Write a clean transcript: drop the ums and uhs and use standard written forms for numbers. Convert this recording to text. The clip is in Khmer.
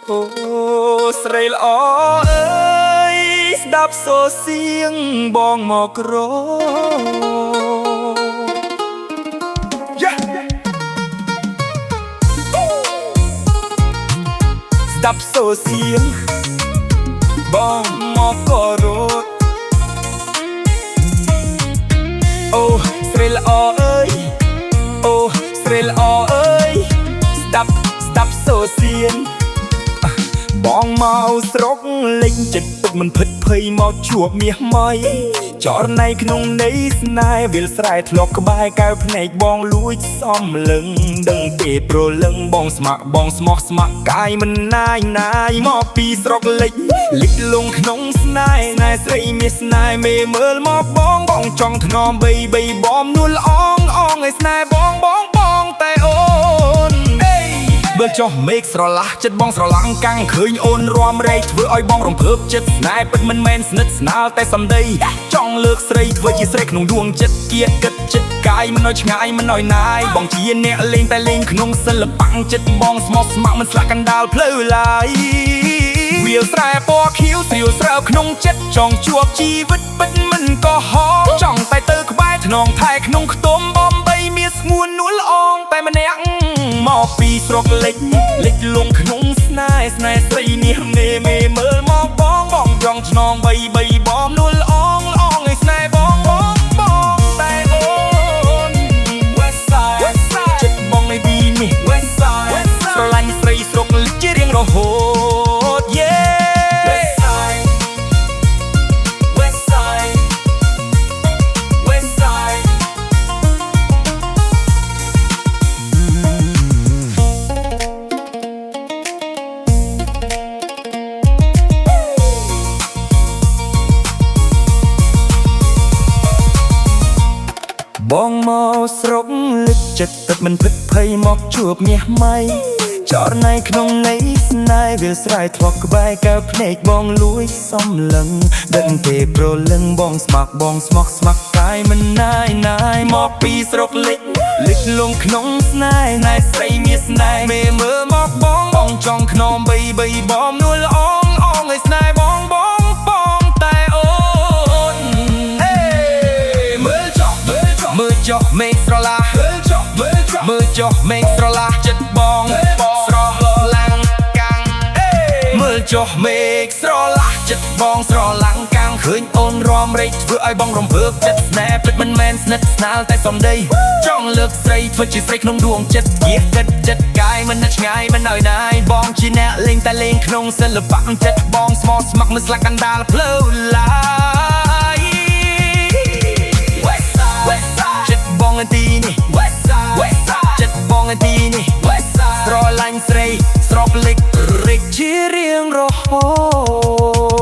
អូស្រីល្អអើយស្ដាប់សូរសៀងបងមកក្រស្ដាប់សូរសៀងបងមកក្រអូស្រីល្អអើយអូស្រីល្អអើយស្ដាប់សូរសៀងបងមកស្រុកលេងចិត្តទុកមិនភិតភ័យមកជួបមាសម៉ៃចរណៃក្នុងន័យស្នេហ៍វាលស្រែធ្លាប់ក្បែរកៅភ្នែកបងលួចសំលឹងដឹងទេប្រលឹងបងស្ម័គ្របងស្មោះស្ម័គ្រកាយមិនណាយមកពីស្រុកលិចលងក្នុងស្នេហ៍ណែស្រីមាសស្នេហ៍មេមើលមកបងចង់ថ្នមបីបំនួលអងឲ្យស្នេហ៍បងតែអូនបើចុះមេឃស្រឡះចិត្តបងស្រឡាំងកាំងឃើញអូនរាំរែកធ្វើឲ្យបងរំភើបចិត្តស្នេហ៍ពិតមិនមែនស្និទ្ធស្នាលតែសម្ដីចង់លើកស្រីធ្វើជាស្រីក្នុងដួងចិត្តគៀតគិតចិត្តកាយមិនឲ្យឆ្ងាយមិនឲ្យណាយបងជាអ្នកលេងតែលេងក្នុងសិល្បៈចិត្តបងស្មោះស្ម័គ្រមិនស្លាក់កណ្ដាលផ្លូវឡើយវាលស្រែពណ៌ខៀវស្រាវស្រើក្នុងចិត្តចង់ជួបជីវិតពិតមិនកុហកចង់តែទៅក្បែរថ្នងថែក្នុងខ្ទមបំបីមានស្ងួននួលអងតែម្នាក់មកពីស្រុកលិចលងក្នុងស្នេហ៍ស្រីមាសមេមើលមកបងចង់ឆ្នងបីបំនួលអងឲ្យស្នេហ៍បងតែអូន West Side ចិត្តបងនៅទីនេះ West Side ស្រឡាញ់ស្រីស្រុកលិចជារៀងរហូត Yeah West Side West Side West Side បងមកស្រុកលិចចិត្តទឹកមិនភិតភ័យមកជួបមាសម៉ៃចរណៃក្នុងន័យស្នេហ៍វាលស្រែធ្លាប់ក្បែរកៅភ្នែកបងលួចសំលឹងដឹងទេប្រលឹងបងស្ម័គ្របងស្មោះស្ម័គ្រកាយមិនណាយមកពីស្រុកលិចលងក្នុងស្នេហ៍ណែស្រីមាសស្នេហ៍មេមើលមកបងចង់ខ្នមបីបំនួលអងឲ្យស្នេហ៍បងតែអូនមើលចុះមេឃស្រឡះមើលចុះមេឃស្រឡះចិត្តបងស្រឡាំងកាំងមើលចុះមេឃស្រឡះចិត្តបងស្រឡាំងកាំងឃើញអូនរាំរែកធ្វើឲ្យបងរំភើបចិត្តស្នេហ៍ពិតមិនមែនស្និទ្ធស្នាលតែសម្ដីចង់លើកស្រីធ្វើជាស្រីក្នុងដួងចិត្តគៀកចិត្តកាយមិននៅឆ្ងាយមិនឲ្យណាយបងជាអ្នកលេងតែលេងក្នុងសិល្បៈចិត្តបងស្មោះស្ម័គ្រមិនស្លាក់កណ្ដាលផ្លូវឡើយចិត្តបងទីនេះចិត្តបងទីនេះស្រឡាញ់ស្រីស្រុកលិចជារៀងរហូត